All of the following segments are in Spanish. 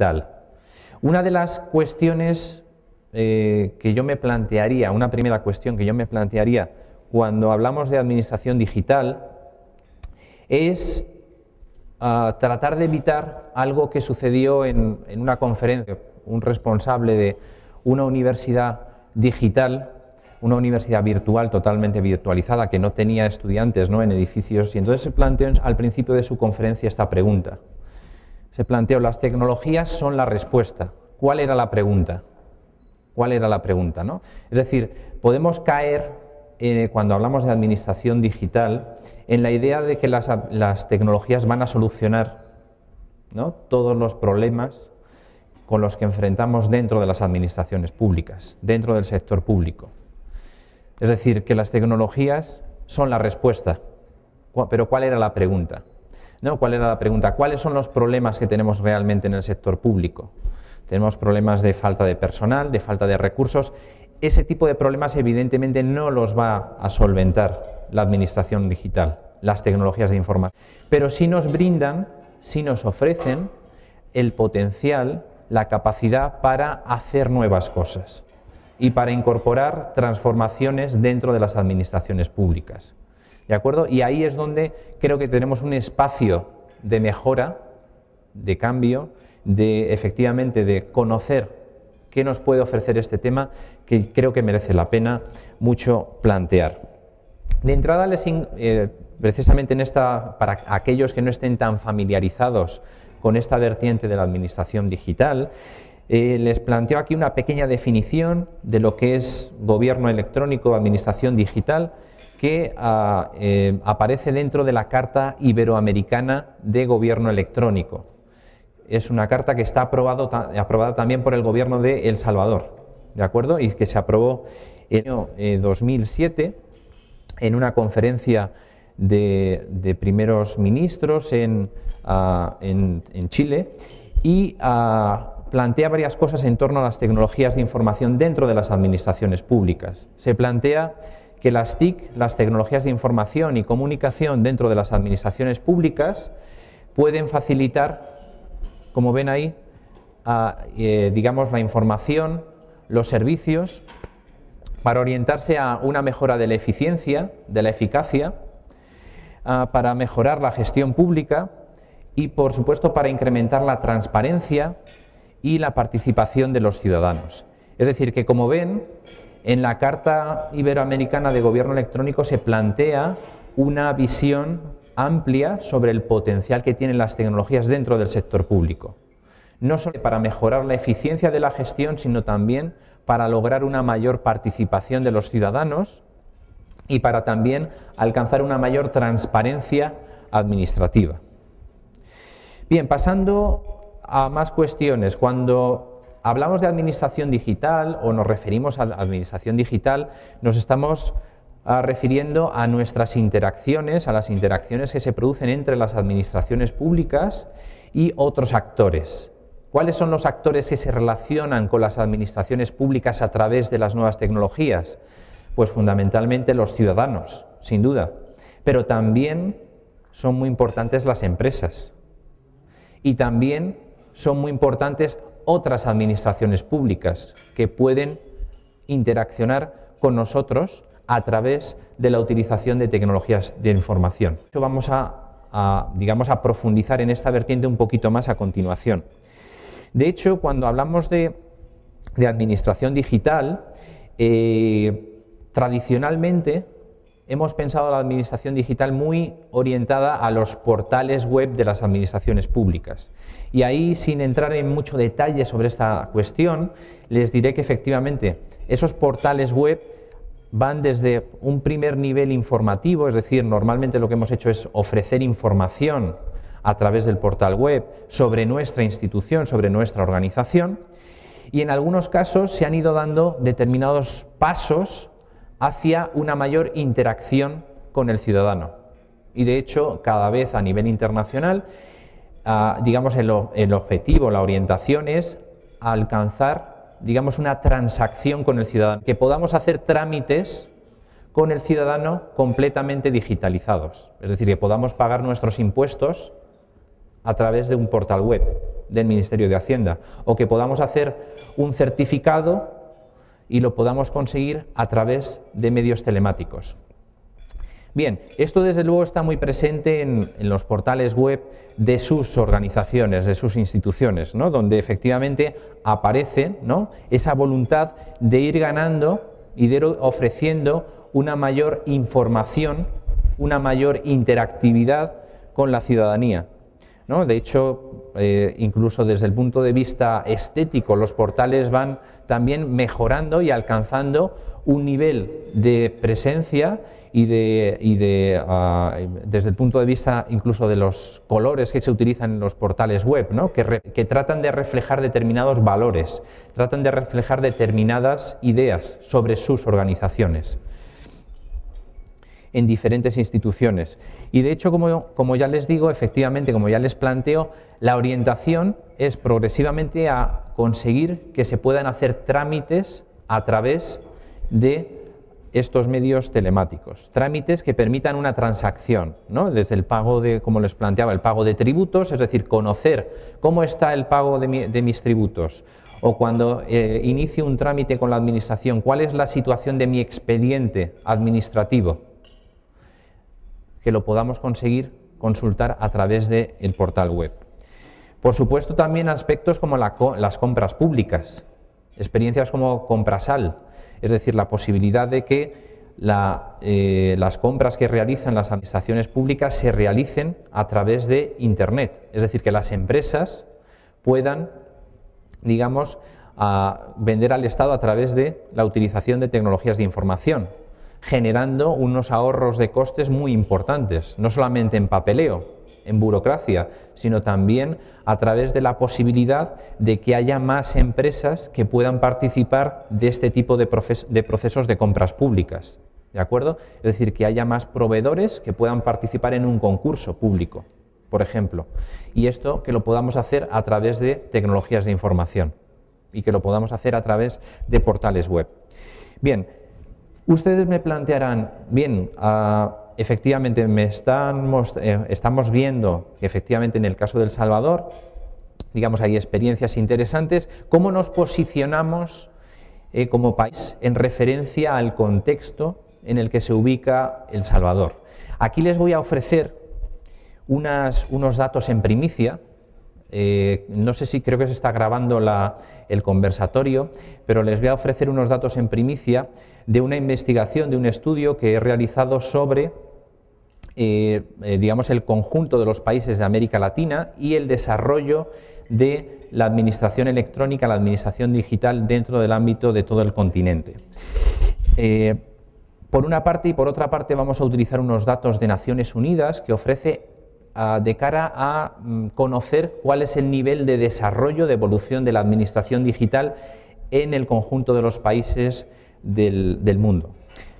digital. Una de las cuestiones que yo me plantearía, una primera cuestión que yo me plantearía cuando hablamos de administración digital es tratar de evitar algo que sucedió en una conferencia. Un responsable de una universidad digital, una universidad virtual, totalmente virtualizada, que no tenía estudiantes, ¿no?, en edificios, y entonces se planteó al principio de su conferencia esta pregunta. Se planteó: las tecnologías son la respuesta. ¿Cuál era la pregunta? ¿Cuál era la pregunta, ¿no? Es decir, podemos caer, cuando hablamos de administración digital, en la idea de que las tecnologías van a solucionar, ¿no?, todos los problemas con los que enfrentamos dentro de las administraciones públicas, dentro del sector público. Es decir, que las tecnologías son la respuesta. Pero ¿cuál era la pregunta? ¿No? ¿Cuál era la pregunta? ¿Cuáles son los problemas que tenemos realmente en el sector público? Tenemos problemas de falta de personal, de falta de recursos. Ese tipo de problemas evidentemente no los va a solventar la administración digital, las tecnologías de información. Pero sí nos brindan, sí nos ofrecen el potencial, la capacidad para hacer nuevas cosas y para incorporar transformaciones dentro de las administraciones públicas. ¿De acuerdo? Y ahí es donde creo que tenemos un espacio de mejora, de cambio, efectivamente de conocer qué nos puede ofrecer este tema, que creo que merece la pena mucho plantear. De entrada, precisamente para aquellos que no estén tan familiarizados con esta vertiente de la administración digital, les planteo aquí una pequeña definición de lo que es gobierno electrónico, administración digital, que aparece dentro de la Carta Iberoamericana de Gobierno Electrónico. Es una carta que está aprobada también por el gobierno de El Salvador, ¿de acuerdo? Y que se aprobó en el año 2007 en una conferencia de primeros ministros en Chile, y plantea varias cosas en torno a las tecnologías de información dentro de las administraciones públicas. Se plantea que las TIC, las tecnologías de información y comunicación dentro de las administraciones públicas, pueden facilitar, como ven ahí, digamos, la información, los servicios, para orientarse a una mejora de la eficiencia, de la eficacia, para mejorar la gestión pública y, por supuesto, para incrementar la transparencia y la participación de los ciudadanos. Es decir, que, como ven, en la Carta Iberoamericana de Gobierno Electrónico se plantea una visión amplia sobre el potencial que tienen las tecnologías dentro del sector público. No solo para mejorar la eficiencia de la gestión, sino también para lograr una mayor participación de los ciudadanos y para también alcanzar una mayor transparencia administrativa. Bien, pasando a más cuestiones, cuando hablamos de administración digital o nos referimos a administración digital, nos estamos refiriendo a nuestras interacciones, a las interacciones que se producen entre las administraciones públicas y otros actores. ¿Cuáles son los actores que se relacionan con las administraciones públicas a través de las nuevas tecnologías? Pues fundamentalmente los ciudadanos, sin duda, pero también son muy importantes las empresas y también son muy importantes otras administraciones públicas que pueden interaccionar con nosotros a través de la utilización de tecnologías de información. Vamos digamos, a profundizar en esta vertiente un poquito más a continuación. De hecho, cuando hablamos de administración digital, tradicionalmente hemos pensado la administración digital muy orientada a los portales web de las administraciones públicas. Y ahí, sin entrar en mucho detalle sobre esta cuestión, les diré que efectivamente esos portales web van desde un primer nivel informativo, es decir, normalmente lo que hemos hecho es ofrecer información a través del portal web sobre nuestra institución, sobre nuestra organización, y en algunos casos se han ido dando determinados pasos hacia una mayor interacción con el ciudadano. Y de hecho, cada vez a nivel internacional, digamos, el objetivo, la orientación es alcanzar, digamos, una transacción con el ciudadano, que podamos hacer trámites con el ciudadano completamente digitalizados. Es decir, que podamos pagar nuestros impuestos a través de un portal web del Ministerio de Hacienda, o que podamos hacer un certificado y lo podamos conseguir a través de medios telemáticos. Bien, esto desde luego está muy presente en los portales web de sus organizaciones, de sus instituciones, ¿no? Donde efectivamente aparece, ¿no?, esa voluntad de ir ganando y de ir ofreciendo una mayor información, una mayor interactividad con la ciudadanía, ¿no? De hecho, incluso desde el punto de vista estético, los portales van también mejorando y alcanzando un nivel de presencia y desde el punto de vista incluso de los colores que se utilizan en los portales web, ¿no?, que tratan de reflejar determinados valores, tratan de reflejar determinadas ideas sobre sus organizaciones en diferentes instituciones. Y de hecho, como ya les digo, efectivamente, como ya les planteo, la orientación es progresivamente a conseguir que se puedan hacer trámites a través de estos medios telemáticos, trámites que permitan una transacción, ¿no?, desde el pago de, como les planteaba, el pago de tributos, es decir, conocer cómo está el pago de mis tributos, o cuando inicio un trámite con la administración, cuál es la situación de mi expediente administrativo, que lo podamos conseguir consultar a través del portal web. Por supuesto, también aspectos como las compras públicas, experiencias como Comprasal, es decir, la posibilidad de que las compras que realizan las administraciones públicas se realicen a través de Internet, es decir, que las empresas puedan, digamos, vender al Estado a través de la utilización de tecnologías de información, generando unos ahorros de costes muy importantes, no solamente en papeleo, en burocracia, sino también a través de la posibilidad de que haya más empresas que puedan participar de este tipo de procesos de compras públicas, ¿de acuerdo? Es decir, que haya más proveedores que puedan participar en un concurso público, por ejemplo, y esto que lo podamos hacer a través de tecnologías de información y que lo podamos hacer a través de portales web. Bien, ustedes me plantearán, bien, efectivamente estamos viendo que efectivamente en el caso de El Salvador, digamos, hay experiencias interesantes. ¿Cómo nos posicionamos como país en referencia al contexto en el que se ubica El Salvador? Aquí les voy a ofrecer unos datos en primicia. No sé si creo que se está grabando el conversatorio, pero les voy a ofrecer unos datos en primicia de una investigación, de un estudio que he realizado sobre, digamos, el conjunto de los países de América Latina y el desarrollo de la administración electrónica, la administración digital dentro del ámbito de todo el continente. Por una parte y por otra parte vamos a utilizar unos datos de Naciones Unidas que ofrece de cara a conocer cuál es el nivel de desarrollo, de evolución de la administración digital en el conjunto de los países del mundo.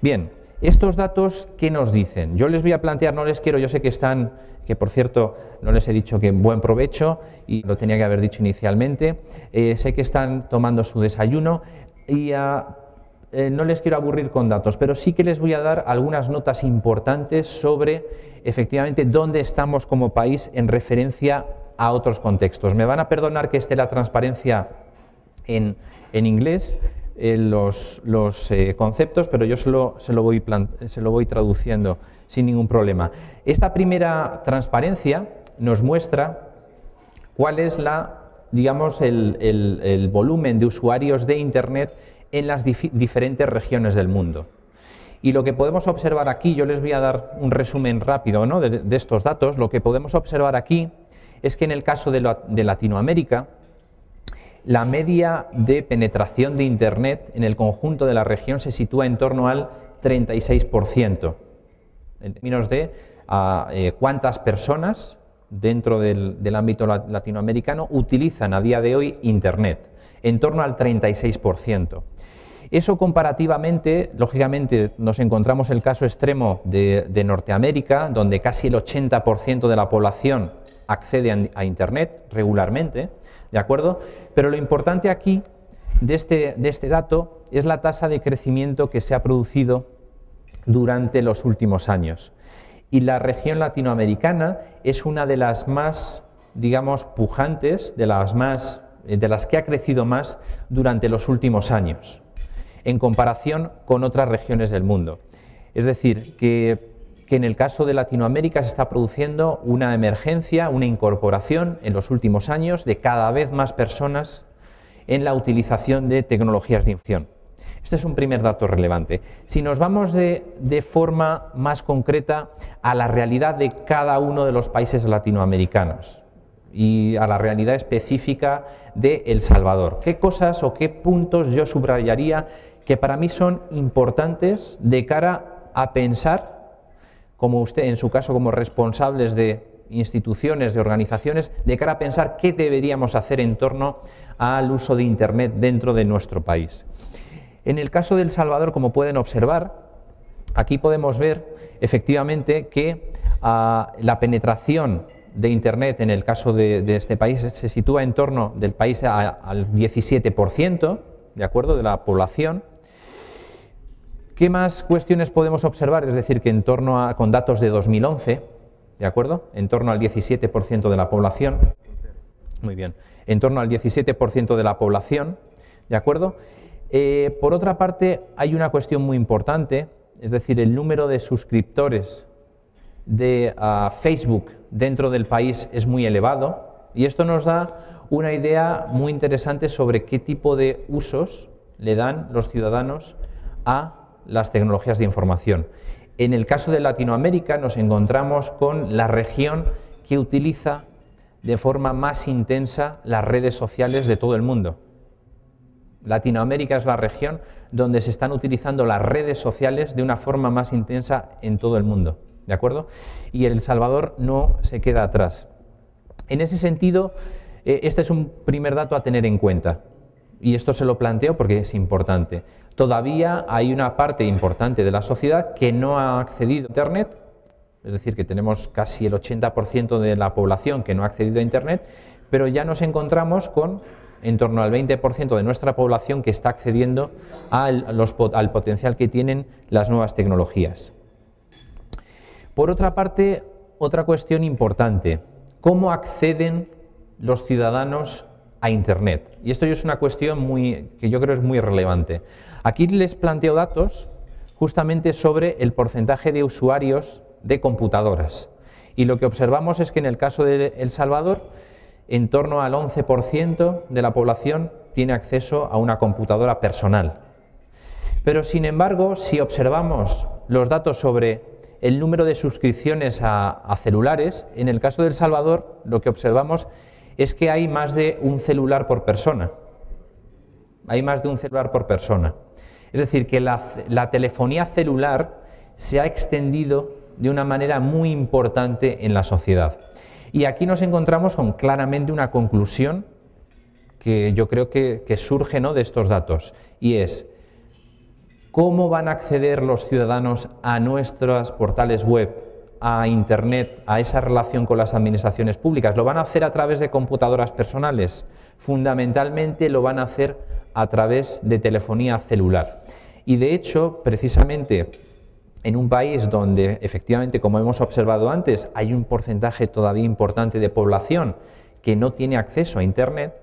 Bien, estos datos, ¿qué nos dicen? Yo les voy a plantear, yo sé que por cierto, no les he dicho que buen provecho, y lo tenía que haber dicho inicialmente, sé que están tomando su desayuno y no les quiero aburrir con datos, pero sí que les voy a dar algunas notas importantes sobre efectivamente dónde estamos como país en referencia a otros contextos. Me van a perdonar que esté la transparencia en inglés, los conceptos, pero yo se lo voy traduciendo sin ningún problema. Esta primera transparencia nos muestra cuál es digamos, el volumen de usuarios de Internet en las diferentes regiones del mundo. Y lo que podemos observar aquí, yo les voy a dar un resumen rápido, ¿no?, de estos datos. Lo que podemos observar aquí es que en el caso de Latinoamérica, la media de penetración de Internet en el conjunto de la región se sitúa en torno al 36%, en términos de cuántas personas dentro del ámbito latinoamericano utilizan a día de hoy Internet, en torno al 36%. Eso comparativamente, lógicamente, nos encontramos el caso extremo de Norteamérica, donde casi el 80% de la población accede a Internet regularmente, ¿de acuerdo? Pero lo importante aquí de este dato es la tasa de crecimiento que se ha producido durante los últimos años. Y la región latinoamericana es una de las más digamos, pujantes, de las que ha crecido más durante los últimos años, en comparación con otras regiones del mundo. Es decir, que en el caso de Latinoamérica se está produciendo una emergencia, una incorporación en los últimos años de cada vez más personas en la utilización de tecnologías de información. Este es un primer dato relevante. Si nos vamos de forma más concreta a la realidad de cada uno de los países latinoamericanos y a la realidad específica de El Salvador, ¿qué cosas o qué puntos yo subrayaría que para mí son importantes de cara a pensar, como usted en su caso como responsables de instituciones, de organizaciones, de cara a pensar qué deberíamos hacer en torno al uso de Internet dentro de nuestro país? En el caso de El Salvador, como pueden observar, aquí podemos ver efectivamente que la penetración de Internet en el caso de este país se sitúa en torno del país al 17%, ¿de acuerdo?, de la población. ¿Qué más cuestiones podemos observar? Es decir, que en torno con datos de 2011, ¿de acuerdo?, en torno al 17% de la población, muy bien, en torno al 17% de la población, ¿de acuerdo? Por otra parte, hay una cuestión muy importante, es decir, el número de suscriptores de Facebook dentro del país es muy elevado, y esto nos da una idea muy interesante sobre qué tipo de usos le dan los ciudadanos a las tecnologías de información. En el caso de Latinoamérica nos encontramos con la región que utiliza de forma más intensa las redes sociales de todo el mundo. Latinoamérica es la región donde se están utilizando las redes sociales de una forma más intensa en todo el mundo, ¿de acuerdo? Y El Salvador no se queda atrás. En ese sentido, este es un primer dato a tener en cuenta, y esto se lo planteo porque es importante. Todavía hay una parte importante de la sociedad que no ha accedido a Internet, es decir, que tenemos casi el 80% de la población que no ha accedido a Internet, pero ya nos encontramos con en torno al 20% de nuestra población que está accediendo al potencial que tienen las nuevas tecnologías. Por otra parte, otra cuestión importante, ¿cómo acceden los ciudadanos a Internet? Y esto es una cuestión que yo creo es muy relevante. Aquí les planteo datos justamente sobre el porcentaje de usuarios de computadoras. Y lo que observamos es que en el caso de El Salvador, en torno al 11% de la población tiene acceso a una computadora personal. Pero sin embargo, si observamos los datos sobre el número de suscripciones a celulares, en el caso de El Salvador lo que observamos es que hay más de un celular por persona. Hay más de un celular por persona. Es decir, que la telefonía celular se ha extendido de una manera muy importante en la sociedad. Y aquí nos encontramos con claramente una conclusión que yo creo que surge, ¿no?, de estos datos, y es ¿cómo van a acceder los ciudadanos a nuestros portales web, a Internet, a esa relación con las administraciones públicas? ¿Lo van a hacer a través de computadoras personales? Fundamentalmente lo van a hacer a través de telefonía celular. Y de hecho, precisamente en un país donde efectivamente, como hemos observado antes, hay un porcentaje todavía importante de población que no tiene acceso a Internet,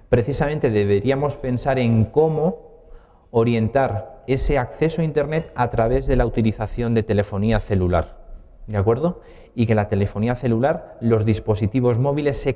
precisamente deberíamos pensar en cómo orientar ese acceso a Internet a través de la utilización de telefonía celular, ¿de acuerdo? Y que la telefonía celular, los dispositivos móviles se